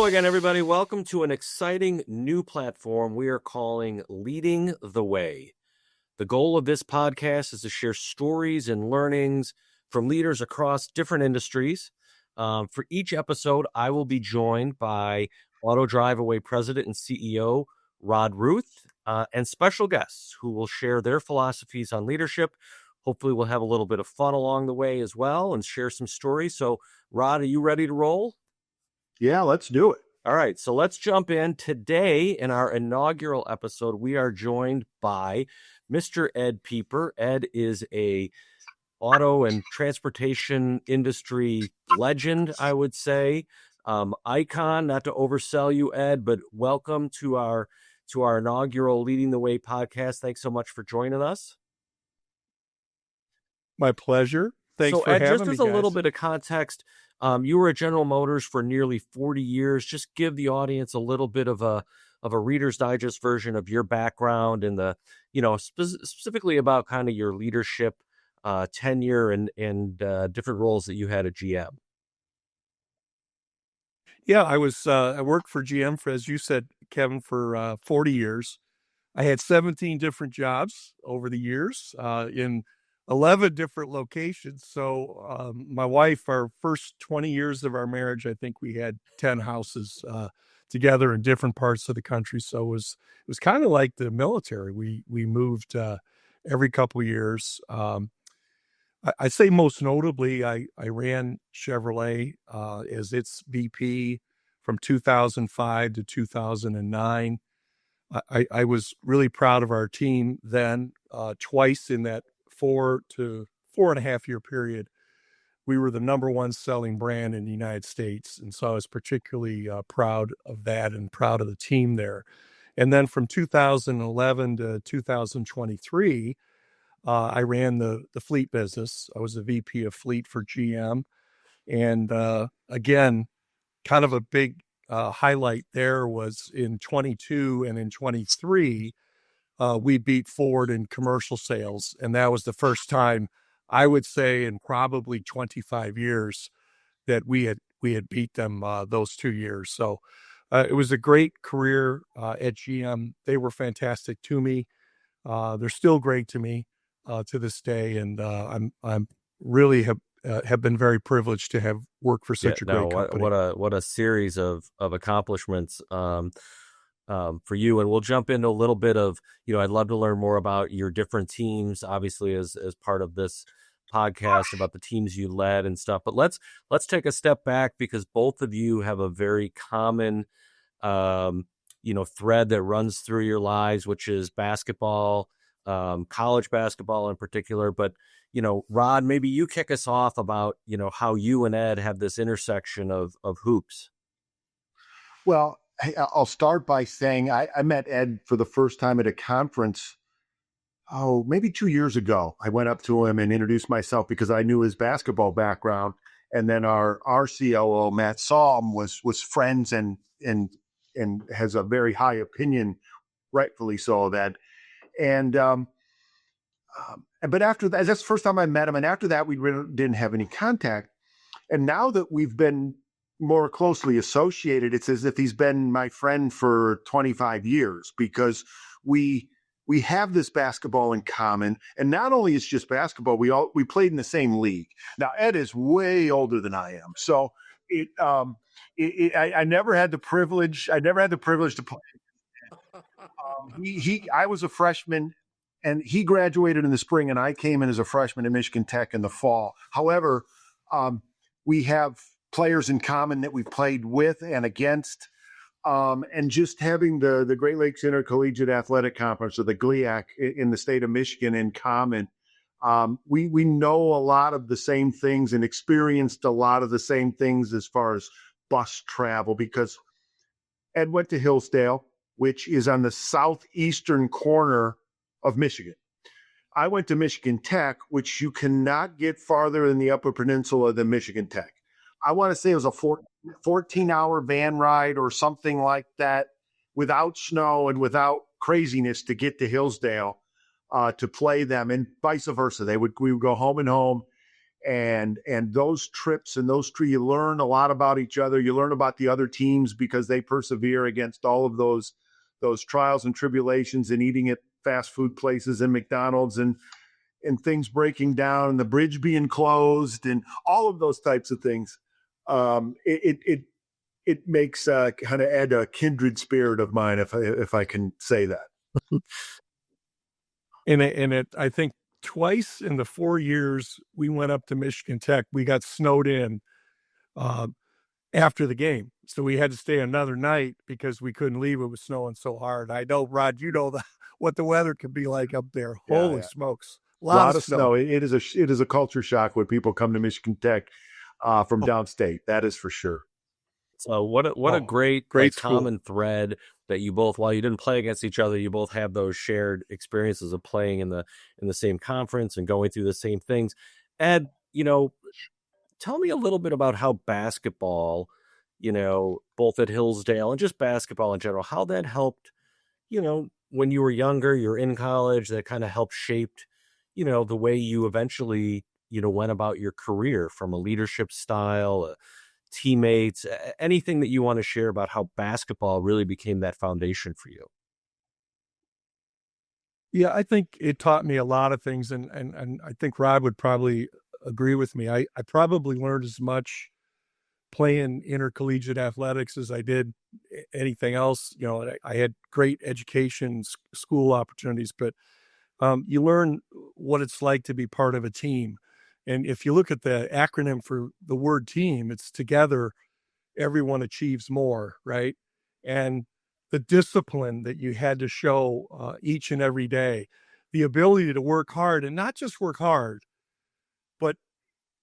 Hello again, everybody. Welcome to an exciting new platform we are calling Leading the Way. The goal of this podcast is to share stories and learnings from leaders across different industries. For each episode, I will be joined by Auto Driveaway President and CEO Ruth, and special guests who will share their philosophies on leadership. Hopefully, we'll have a little bit of fun along the way as well and share some stories. So, Rod, are you ready to roll? Yeah, let's do it. All right, so let's jump in. Today, in our inaugural episode, we are joined by Mr. Ed Peper. Ed is a auto and transportation industry legend, I would say. Icon, not to oversell you, Ed, but welcome to our inaugural Leading the Way podcast. Thanks so much for joining us. My pleasure. Thanks for Ed, having me, just as guys. a little bit of context, you were at General Motors for nearly 40 years. Just give the audience a little bit of a Reader's Digest version of your background and specifically about kind of your leadership tenure and different roles that you had at GM. Yeah, I worked for GM for, as you said, Kevin, for 40 years. I had 17 different jobs over the years in 11 different locations. So my wife, our first 20 years of our marriage, I think we had 10 houses together in different parts of the country. So it was kind of like the military. We moved every couple of years. I say most notably, I ran Chevrolet as its VP from 2005 to 2009. I was really proud of our team then. Twice in that 4 to 4.5 year period, we were the number one selling brand in the United States. And so I was particularly proud of that and proud of the team there. And then from 2011 to 2023, I ran the fleet business. I was the VP of fleet for GM. And again, kind of a big highlight there was in 22 and in 23, we beat Ford in commercial sales. And that was the first time, I would say, in probably 25 years that we had beat them those 2 years. So it was a great career at GM. They were fantastic to me. They're still great to me to this day. And I'm really have been very privileged to have worked for such a great company. What a series of accomplishments for you. And we'll jump into a little bit of, I'd love to learn more about your different teams, obviously as part of this podcast, about the teams you led and stuff. But let's take a step back, because both of you have a very common, thread that runs through your lives, which is basketball, college basketball in particular. But, Rod, maybe you kick us off about, how you and Ed have this intersection of hoops. Well, I'll start by saying I met Ed for the first time at a conference, maybe 2 years ago. I went up to him and introduced myself because I knew his basketball background. And then our COO, Matt Salm, was friends and has a very high opinion, rightfully so, of Ed. And but after that, that's the first time I met him. And after that, we really didn't have any contact. And now that we've been more closely associated, it's as if he's been my friend for 25 years, because we have this basketball in common. And not only is just basketball, we played in the same league. Now, Ed is way older than I am. So I never had the privilege. I never had the privilege to play. I was a freshman, and he graduated in the spring, and I came in as a freshman at Michigan Tech in the fall. However, we have players in common that we've played with and against, and just having the Great Lakes Intercollegiate Athletic Conference, or the GLIAC, in the state of Michigan in common. We know a lot of the same things and experienced a lot of the same things as far as bus travel, because Ed went to Hillsdale, which is on the southeastern corner of Michigan. I went to Michigan Tech, which you cannot get farther in the Upper Peninsula than Michigan Tech. I want to say it was a 14-hour van ride or something like that, without snow and without craziness, to get to Hillsdale to play them, and vice versa. We would go home and home. and those trips and you learn a lot about each other. You learn about the other teams because they persevere against all of those trials and tribulations, and eating at fast food places and McDonald's and things breaking down and the bridge being closed and all of those types of things. It makes kind of add a kindred spirit of mine, if I can say that. And I think twice in the 4 years we went up to Michigan Tech, we got snowed in after the game. So we had to stay another night because we couldn't leave. It was snowing so hard. I know, Rod, what the weather could be like up there. Holy smokes. A lot of snow. It is a culture shock when people come to Michigan Tech from downstate. That is for sure. So what a great common thread that you both, while you didn't play against each other, you both have those shared experiences of playing in the same conference and going through the same things. Ed, tell me a little bit about how basketball, both at Hillsdale and just basketball in general, how that helped, when you were younger, you're in college, that kind of helped shaped, the way you eventually, went about your career from a leadership style, teammates, anything that you want to share about how basketball really became that foundation for you. Yeah, I think it taught me a lot of things, and I think Rod would probably agree with me. I probably learned as much playing intercollegiate athletics as I did anything else. I had great education, school opportunities, but you learn what it's like to be part of a team. And if you look at the acronym for the word team, it's together, everyone achieves more, right? And the discipline that you had to show each and every day, the ability to work hard, and not just work hard, but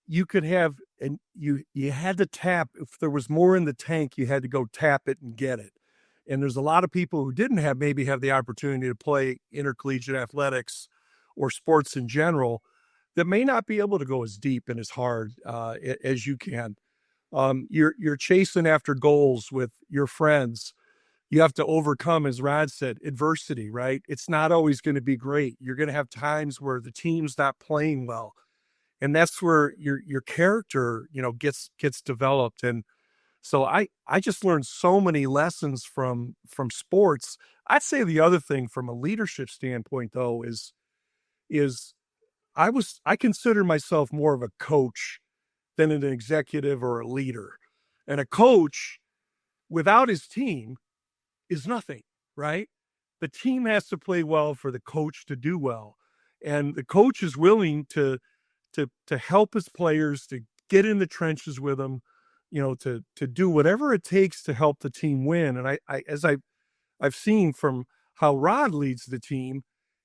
you could have, and you had to tap. If there was more in the tank, you had to go tap it and get it. And there's a lot of people who didn't have the opportunity to play intercollegiate athletics or sports in general that may not be able to go as deep and as hard as you can. You're chasing after goals with your friends. You have to overcome, as Rod said, adversity, right? It's not always going to be great. You're going to have times where the team's not playing well. And that's where your character, gets developed. And so I just learned so many lessons from sports. I'd say the other thing from a leadership standpoint, though, is I consider myself more of a coach than an executive or a leader. And a coach without his team is nothing, right? The team has to play well for the coach to do well. And the coach is willing to help his players, to get in the trenches with them, to do whatever it takes to help the team win. And as I've seen from how Rod leads the team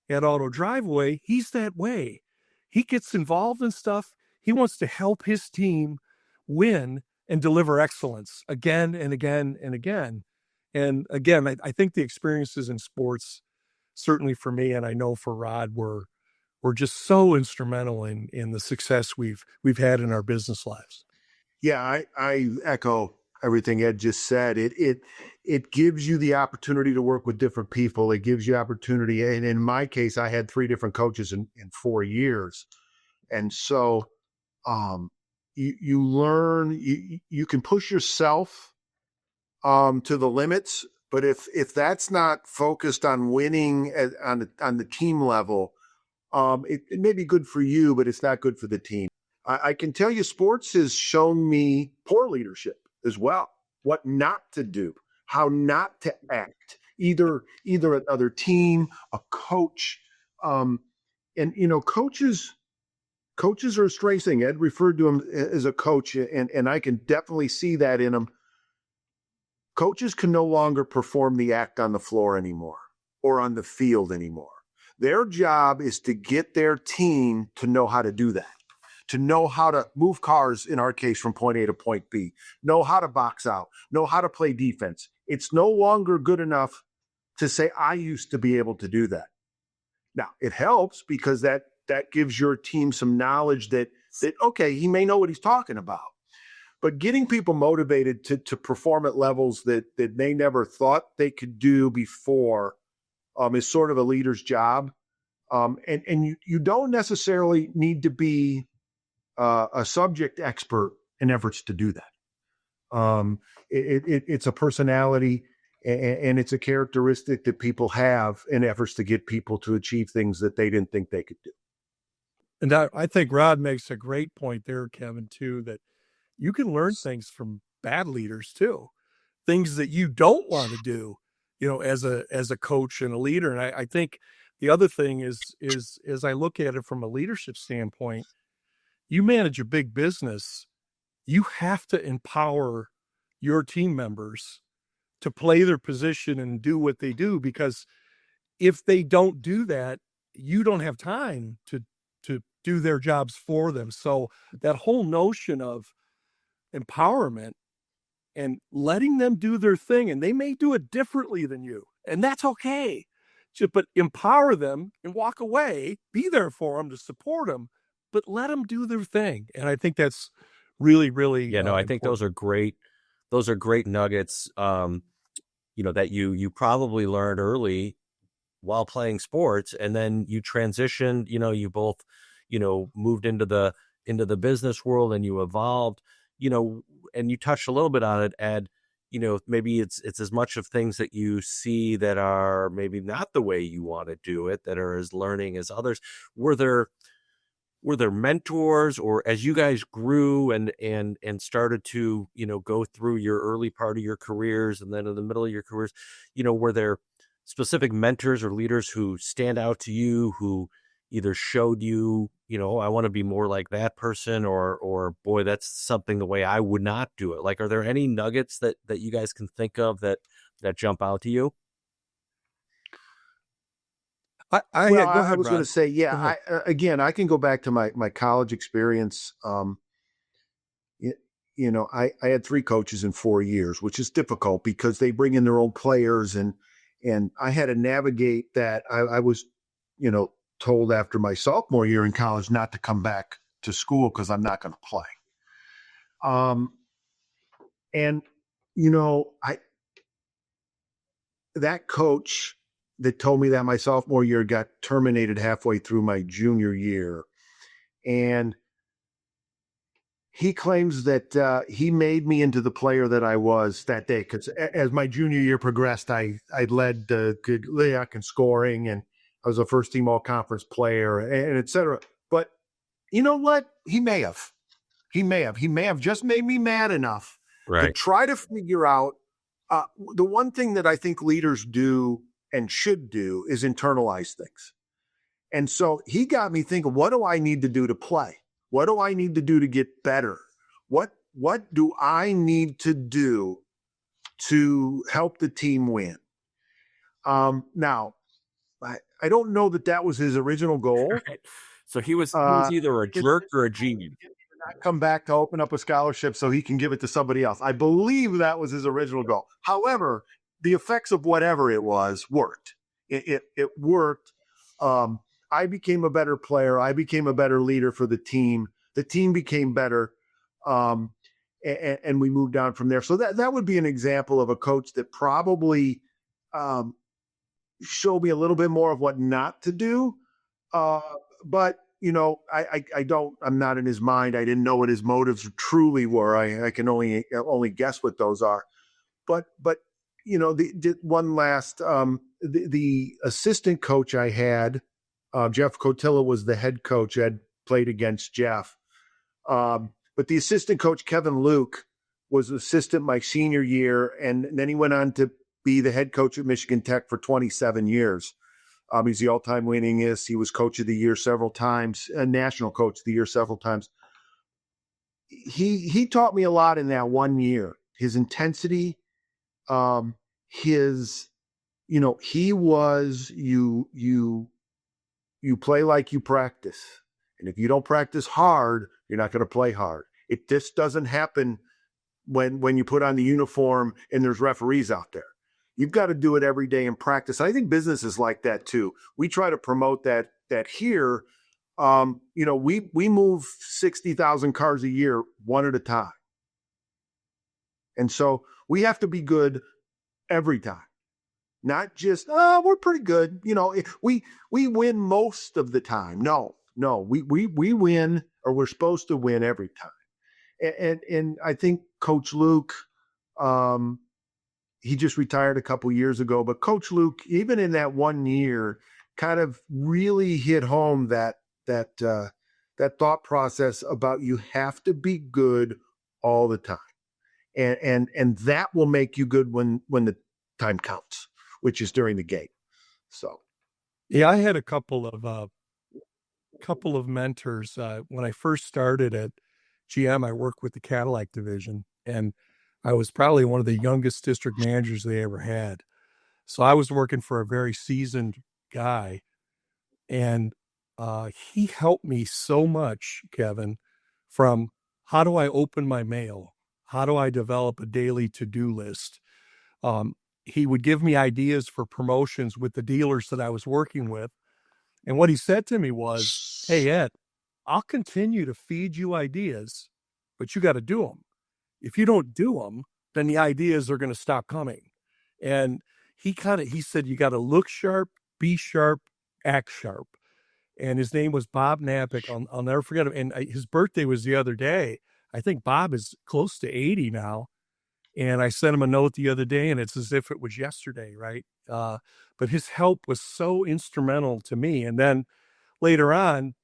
at Auto Driveaway, he's that way. He gets involved in stuff. He wants to help his team win and deliver excellence again and again and again. And again, I think the experiences in sports, certainly for me, and I know for Rod, were just so instrumental in the success we've had in our business lives. Yeah, I echo everything Ed just said. It gives you the opportunity to work with different people. It gives you opportunity. And in my case, I had 3 different coaches in 4 years. And so you learn, you can push yourself to the limits, but if that's not focused on winning on the team level, it may be good for you, but it's not good for the team. I can tell you sports has shown me poor leadership as well, what not to do, how not to act, either another team, a coach. And, coaches are a strange thing. Ed referred to him as a coach, and I can definitely see that in him. Coaches can no longer perform the act on the floor anymore or on the field anymore. Their job is to get their team to know how to do that, to know how to move cars, in our case, from point A to point B, know how to box out, know how to play defense. It's no longer good enough to say, I used to be able to do that. Now, it helps because that gives your team some knowledge that okay, he may know what he's talking about. But getting people motivated to perform at levels that they never thought they could do before is sort of a leader's job. And you don't necessarily need to be a subject expert in efforts to do that. It's a personality and it's a characteristic that people have in efforts to get people to achieve things that they didn't think they could do. And I think Rod makes a great point there, Kevin, too, that you can learn things from bad leaders too, things that you don't want to do, as a coach and a leader. And I think the other thing is as I look at it from a leadership standpoint, you manage a big business, you have to empower your team members to play their position and do what they do, because if they don't do that, you don't have time to do their jobs for them. So that whole notion of empowerment and letting them do their thing, and they may do it differently than you, and that's okay. But empower them and walk away, be there for them to support them, but let them do their thing. And I think that's really, really I think those are great. Those are great nuggets, that you probably learned early while playing sports, and then you transitioned, you both, moved into the business world, and you evolved, and you touched a little bit on it, Ed. Maybe it's as much of things that you see that are maybe not the way you want to do it, that are as learning as others. Were there mentors, or as you guys grew and started to, go through your early part of your careers and then in the middle of your careers, were there specific mentors or leaders who stand out to you, who either showed you, I want to be more like that person, or boy, that's something the way I would not do it? Like, are there any nuggets that you guys can think of that jump out to you? Go ahead, I was going to say, I can go back to my college experience. I had 3 coaches in 4 years, which is difficult because they bring in their own players, and I had to navigate that. I was, told after my sophomore year in college not to come back to school because I'm not going to play. That coach that told me that my sophomore year got terminated halfway through my junior year. And he claims that he made me into the player that I was that day, because as my junior year progressed, I led the LEAC in scoring, and I was a first team all conference player, and et cetera. But you know what? He may have just made me mad enough to try to figure out the one thing that I think leaders do and should do is internalize things. And so he got me thinking, what do I need to do to play? What do I need to do to get better? What do I need to do to help the team win? Now, I don't know that was his original goal. Right. So he was either a jerk or a genius. Come back to open up a scholarship so he can give it to somebody else. I believe that was his original goal. However, the effects of whatever it was worked. It worked. I became a better player. I became a better leader for the team. The team became better. And we moved on from there. So that would be an example of a coach that probably showed me a little bit more of what not to do. But I'm not in his mind. I didn't know what his motives truly were. I can only guess what those are. But the one last, the assistant coach I had, Jeff Cotilla was the head coach. Ed played against Jeff. But the assistant coach, Kevin Luke, was assistant my senior year. And then he went on to be the head coach at Michigan Tech for 27 years. He's the all-time winningest. He was coach of the year several times, national coach of the year several times. He taught me a lot in that 1 year. His intensity, he was, you play like you practice. And if you don't practice hard, you're not going to play hard. This doesn't happen when you put on the uniform and there's referees out there. You've got to do it every day in practice. I think business is like that too. We try to promote that here. We move 60,000 cars a year, one at a time. And so we have to be good every time. Not just, we're pretty good. We win most of the time. No, we win, or we're supposed to win every time. And I think Coach Luke, he just retired a couple years ago, but Coach Luke, even in that 1 year, kind of really hit home that thought process about you have to be good all the time, and that will make you good when the time counts, which is during the game. So, yeah, I had a couple of mentors when I first started at GM. I worked with the Cadillac division, and I was probably one of the youngest district managers they ever had. So I was working for a very seasoned guy, and he helped me so much, Kevin, from how do I open my mail? How do I develop a daily to-do list? He would give me ideas for promotions with the dealers that I was working with. And what he said to me was, hey, Ed, I'll continue to feed you ideas, but you got to do them. If you don't do them, then the ideas are going to stop coming. And he said, you got to look sharp, be sharp, act sharp. And his name was Bob Napick. I'll never forget him. And his birthday was the other day. I think Bob is close to 80 now. And I sent him a note the other day, and it's as if it was yesterday, right? But his help was so instrumental to me. And then later on,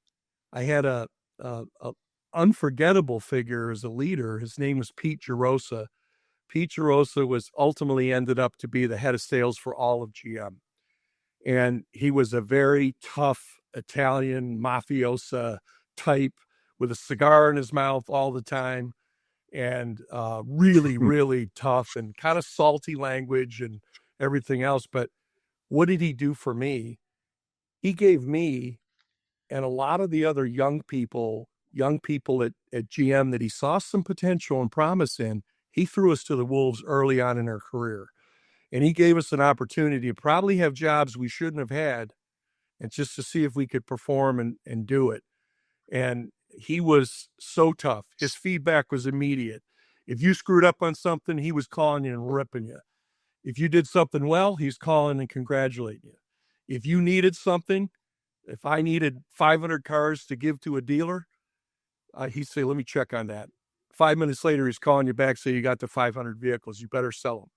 I had a unforgettable figure as a leader. His name was Pete Gerosa. Pete Gerosa was ultimately ended up to be the head of sales for all of GM. And he was a very tough Italian mafiosa type with a cigar in his mouth all the time, and really, really tough and kind of salty language and everything else. But what did he do for me? He gave me and a lot of the other young people at GM that he saw some potential and promise in, he threw us to the wolves early on in our career. And he gave us an opportunity to probably have jobs we shouldn't have had, and just to see if we could perform and do it. And he was so tough. His feedback was immediate. If you screwed up on something, he was calling you and ripping you. If you did something well, he's calling and congratulating you. If you needed something, if I needed 500 cars to give to a dealer, he'd say, let me check on that. 5 minutes later, he's calling you back, say you got the 500 vehicles, you better sell them.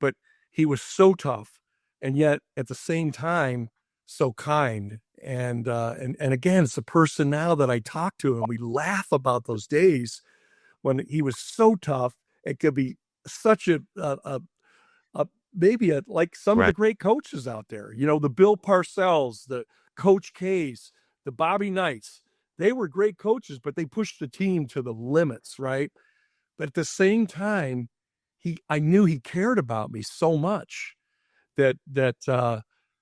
But he was so tough, and yet at the same time, so kind. And again, it's a person now that I talk to, and we laugh about those days when he was so tough. It could be such like some of the great coaches out there, the Bill Parcells, the Coach K's, the Bobby Knights. They were great coaches, but they pushed the team to the limits, right? But at the same time, I knew he cared about me so much that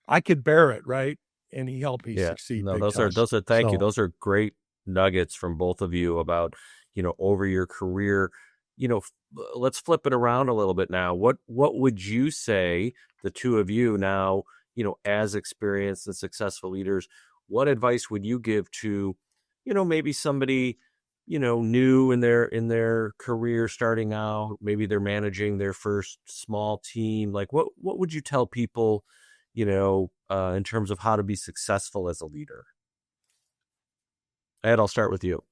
I could bear it, right? And he helped me succeed. No, thank you. Those are great nuggets from both of you about, over your career. Let's flip it around a little bit now. What would you say, the two of you now, as experienced and successful leaders, what advice would you give to, maybe somebody, new in their career starting out, maybe they're managing their first small team. Like what would you tell people, in terms of how to be successful as a leader? Ed, I'll start with you.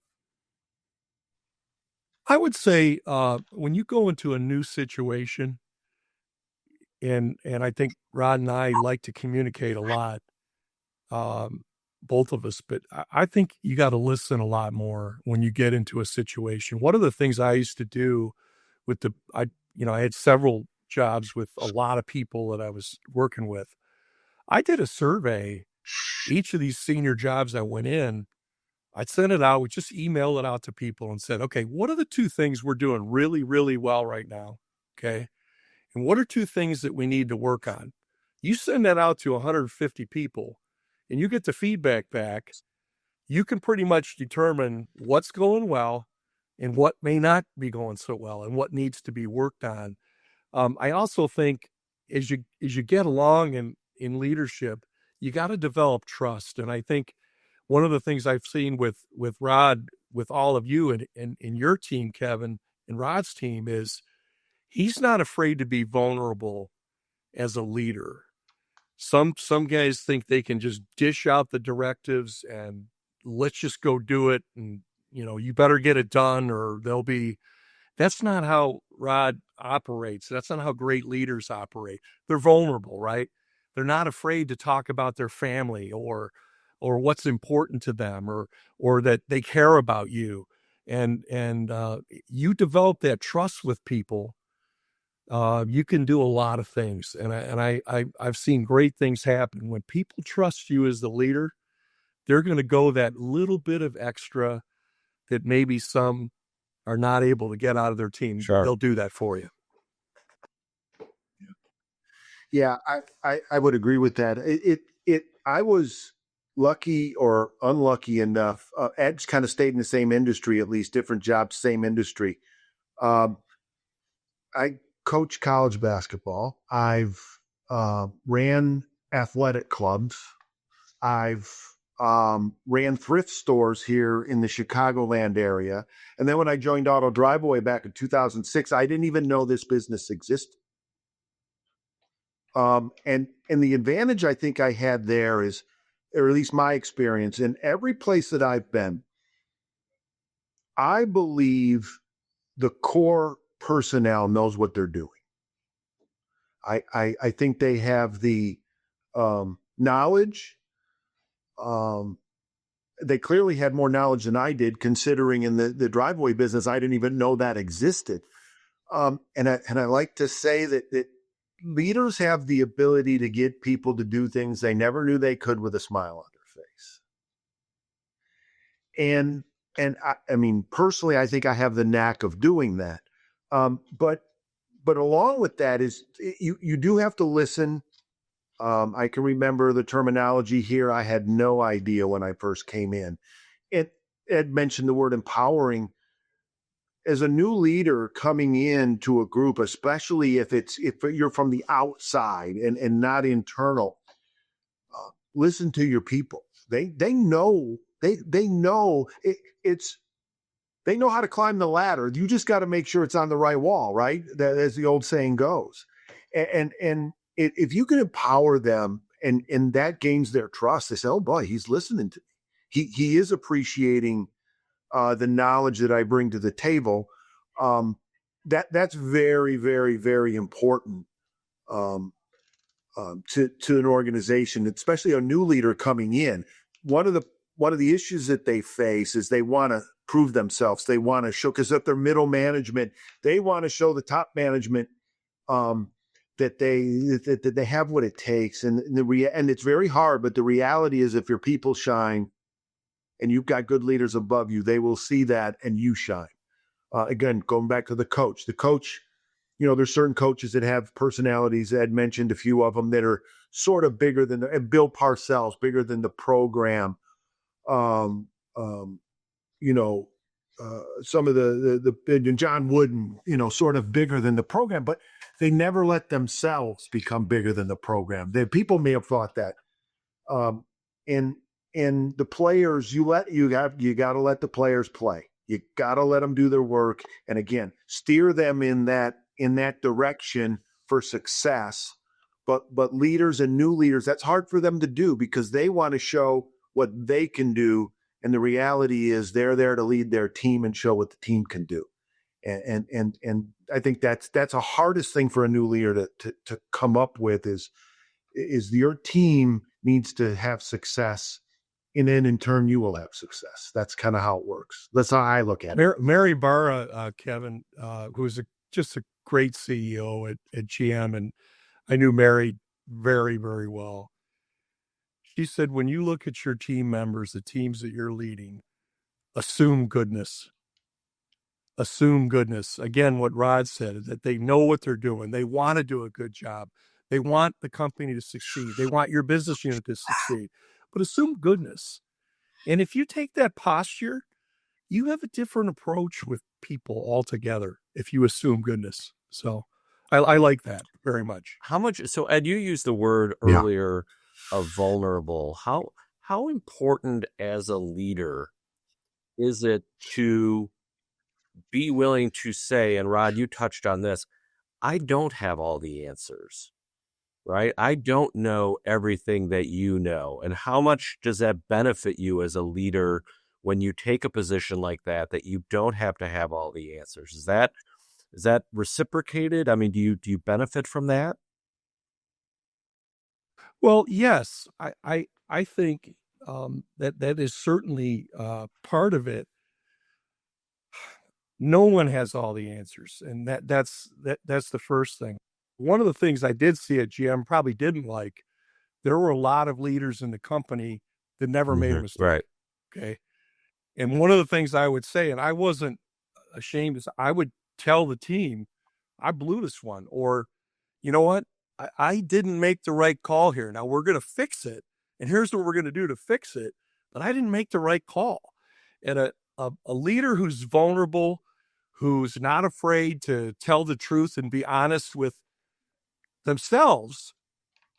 I would say when you go into a new situation, and I think Rod and I like to communicate a lot, both of us, but I think you got to listen a lot more when you get into a situation. One of the things I used to do I had several jobs with a lot of people that I was working with. I did a survey. Each of these senior jobs I went in, I'd send it out. We just email it out to people and said, okay, what are the two things we're doing really, really well right now? Okay. And what are two things that we need to work on? You send that out to 150 people and you get the feedback back. You can pretty much determine what's going well and what may not be going so well and what needs to be worked on. I also think as you get along in leadership, you got to develop trust. And I think one of the things I've seen with Rod, with all of you and your team, Kevin, and Rod's team, is he's not afraid to be vulnerable as a leader. Some guys think they can just dish out the directives and let's just go do it and you better get it done or that's not how Rod operates. That's not how great leaders operate. They're vulnerable, right? They're not afraid to talk about their family or what's important to them or that they care about you. And you develop that trust with people. You can do a lot of things. And I've seen great things happen when people trust you as the leader. They're going to go that little bit of extra that maybe some are not able to get out of their team. Sure. They'll do that for you. Yeah, I would agree with that. I was lucky or unlucky enough. Ed's kind of stayed in the same industry, at least different jobs, same industry. I coach college basketball. I've ran athletic clubs. I've ran thrift stores here in the Chicagoland area. And then when I joined Auto Driveaway back in 2006, I didn't even know this business existed. And the advantage I think I had there is, or at least my experience, in every place that I've been, I believe the core personnel knows what they're doing. I think they have the knowledge. They clearly had more knowledge than I did, considering in the driveway business, I didn't even know that existed. And I like to say that leaders have the ability to get people to do things they never knew they could with a smile on their face. And I mean, personally, I think I have the knack of doing that. But along with that is you do have to listen. I can remember the terminology here. I had no idea when I first came in. Ed mentioned the word empowering. As a new leader coming into a group, especially if you're from the outside and not internal, listen to your people. They know they know it's they know how to climb the ladder. You just got to make sure it's on the right wall, right? That, as the old saying goes. And if you can empower them and that gains their trust, they say, "Oh boy, he's listening to me. He is appreciating the knowledge that I bring to the table." That's very, very, very important to an organization, especially a new leader coming in. One of the issues that they face is they want to prove themselves. They want to show, because if they're middle management, they want to show the top management that they have what it takes. And it's very hard, but the reality is, if your people shine and you've got good leaders above you, they will see that and you shine. Again, going back to the coach, there's certain coaches that have personalities. Ed mentioned a few of them that are sort of bigger than Bill Parcells, bigger than the program. Some of the John Wooden, sort of bigger than the program, but they never let themselves become bigger than the program. People may have thought that. And the players, you got to let the players play. You got to let them do their work. And again, steer them in that direction for success. But leaders and new leaders, that's hard for them to do because they want to show what they can do. And the reality is they're there to lead their team and show what the team can do. And I think that's the hardest thing for a new leader to come up with is your team needs to have success. And then in turn, you will have success. That's kind of how it works. That's how I look at it. Mary Barra, Kevin, who is just a great CEO at GM, and I knew Mary very, very well. She said, when you look at your team members, the teams that you're leading, assume goodness. Assume goodness. Again, what Rod said is that they know what they're doing. They want to do a good job. They want the company to succeed. They want your business unit to succeed. But assume goodness. And if you take that posture, you have a different approach with people altogether if you assume goodness. So I like that very much. So Ed, you used the word earlier of vulnerable. How important as a leader is it to be willing to say, and Rod, you touched on this, I don't have all the answers, right? I don't know everything that you know. And how much does that benefit you as a leader when you take a position like that you don't have to have all the answers. Is that reciprocated? I mean, do you benefit from that? Well, yes, I think that is certainly part of it. No one has all the answers, and that's the first thing. One of the things I did see at GM probably didn't like, there were a lot of leaders in the company that never made a mistake. Right. Okay. And one of the things I would say, and I wasn't ashamed, is I would tell the team, I blew this one, or you know what? I didn't make the right call here. Now we're going to fix it. And here's what we're going to do to fix it. But I didn't make the right call. And a leader who's vulnerable, who's not afraid to tell the truth and be honest with themselves,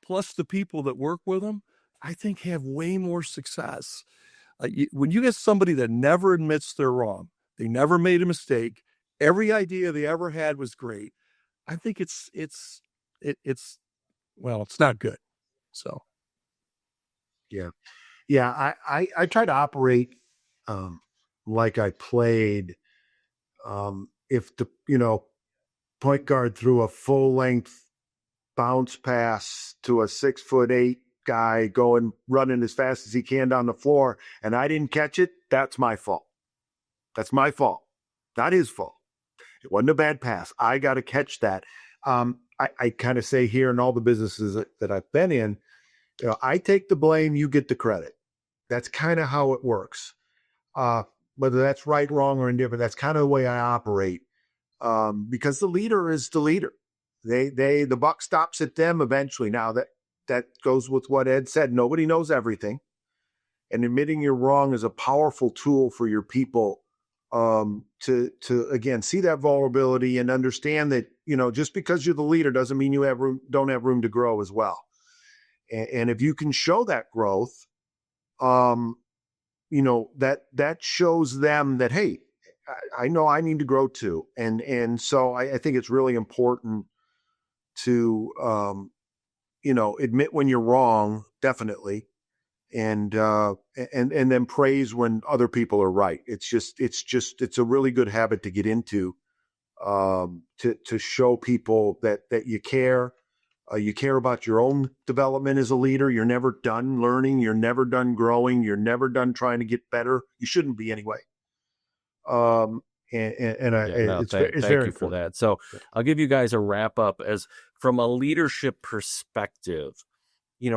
plus the people that work with them, I think have way more success. When you get somebody that never admits they're wrong, they never made a mistake, every idea they ever had was great, I think it's well, it's not good. So Yeah. I try to operate like I played. If the point guard threw a full length bounce pass to a 6'8" guy running as fast as he can down the floor, and I didn't catch it, that's my fault. That's my fault, not his fault. It wasn't a bad pass. I got to catch that. I kind of say here in all the businesses that I've been in, I take the blame, you get the credit. That's kind of how it works. Whether that's right, wrong, or indifferent, that's kind of the way I operate. Because the leader is the leader. The buck stops at them eventually. Now that goes with what Ed said. Nobody knows everything, and admitting you're wrong is a powerful tool for your people to again see that vulnerability and understand that just because you're the leader doesn't mean you don't have room to grow as well. And if you can show that growth, that shows them that, hey, I know I need to grow too. And so I think it's really important to, admit when you're wrong, definitely. And then praise when other people are right. It's a really good habit to get into, to show people that you care. You care about your own development as a leader. You're never done learning. You're never done growing. You're never done trying to get better. You shouldn't be anyway. Thank you for that. So I'll give you guys a wrap up as from a leadership perspective.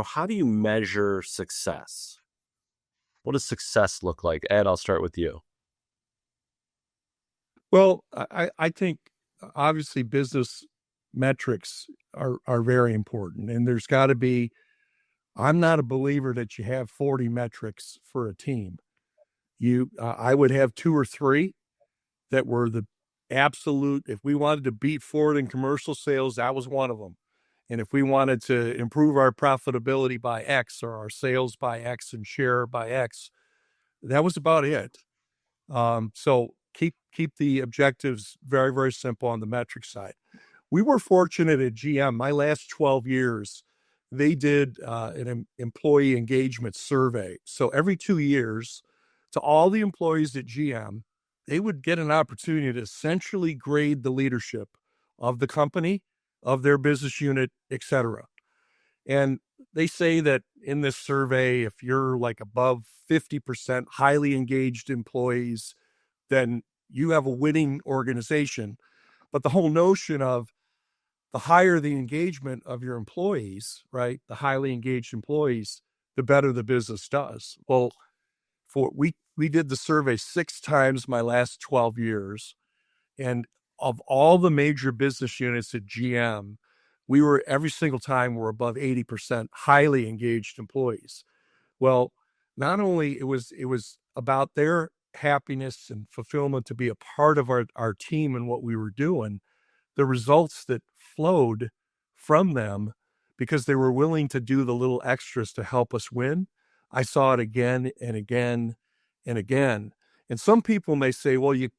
How do you measure success? What does success look like? Ed, I'll start with you. Well, I think obviously business metrics are very important, and there's got to be. I'm not a believer that you have 40 metrics for a team. I would have 2 or 3 that were the absolute. If we wanted to beat Ford in commercial sales, that was one of them. And if we wanted to improve our profitability by X or our sales by X and share by X, that was about it. So keep the objectives very, very simple on the metric side. We were fortunate at GM. My last 12 years, they did an employee engagement survey. So every 2 years, to all the employees at GM, they would get an opportunity to essentially grade the leadership of the company, of their business unit, et cetera. And they say that in this survey, if you're like above 50% highly engaged employees, then you have a winning organization. But the whole notion of the higher the engagement of your employees, right, the highly engaged employees, the better the business does. Well, we did the survey 6 times my last 12 years. And of all the major business units at GM, we were every single time we're above 80% highly engaged employees. Well, not only it was about their happiness and fulfillment to be a part of our team and what we were doing, the results that flowed from them because they were willing to do the little extras to help us win. I saw it again and again and again. And some people may say, well, you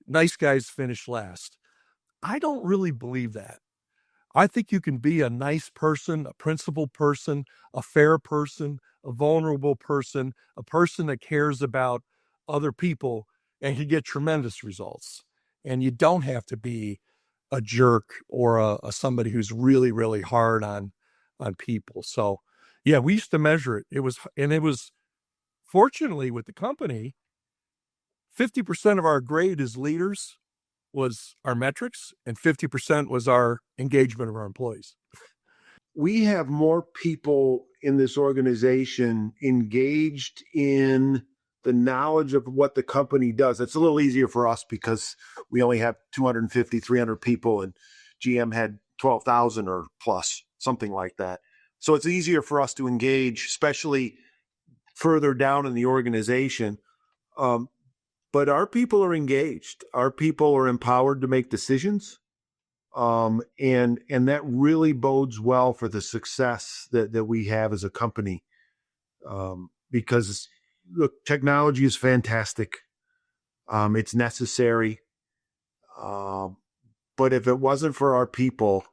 nice guys finish last. I don't really believe that. I think you can be a nice person, a principled person, a fair person, a vulnerable person, a person that cares about other people and can get tremendous results. And you don't have to be a jerk or a somebody who's really, really hard on people. So yeah, we used to measure it. It was fortunately with the company, 50% of our grade as leaders was our metrics, and 50% was our engagement of our employees. We have more people in this organization engaged in the knowledge of what the company does. It's a little easier for us because we only have 250, 300 people, and GM had 12,000 or plus, something like that. So it's easier for us to engage, especially further down in the organization. But our people are engaged. Our people are empowered to make decisions. And that really bodes well for the success that we have as a company. Because look, technology is fantastic. It's necessary. But if it wasn't for our people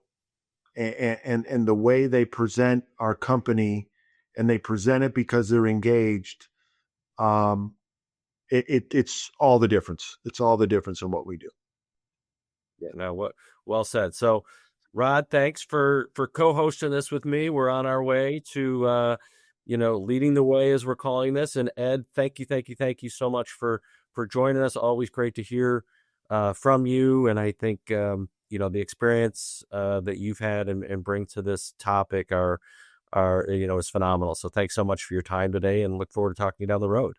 and the way they present our company, and they present it because they're engaged, it's all the difference. It's all the difference in what we do. Yeah, no, well said. So, Rod, thanks for co-hosting this with me. We're on our way to, leading the way, as we're calling this. And Ed, thank you so much for joining us. Always great to hear from you. And I think, the experience that you've had and bring to this topic are is phenomenal. So thanks so much for your time today, and look forward to talking to you down the road.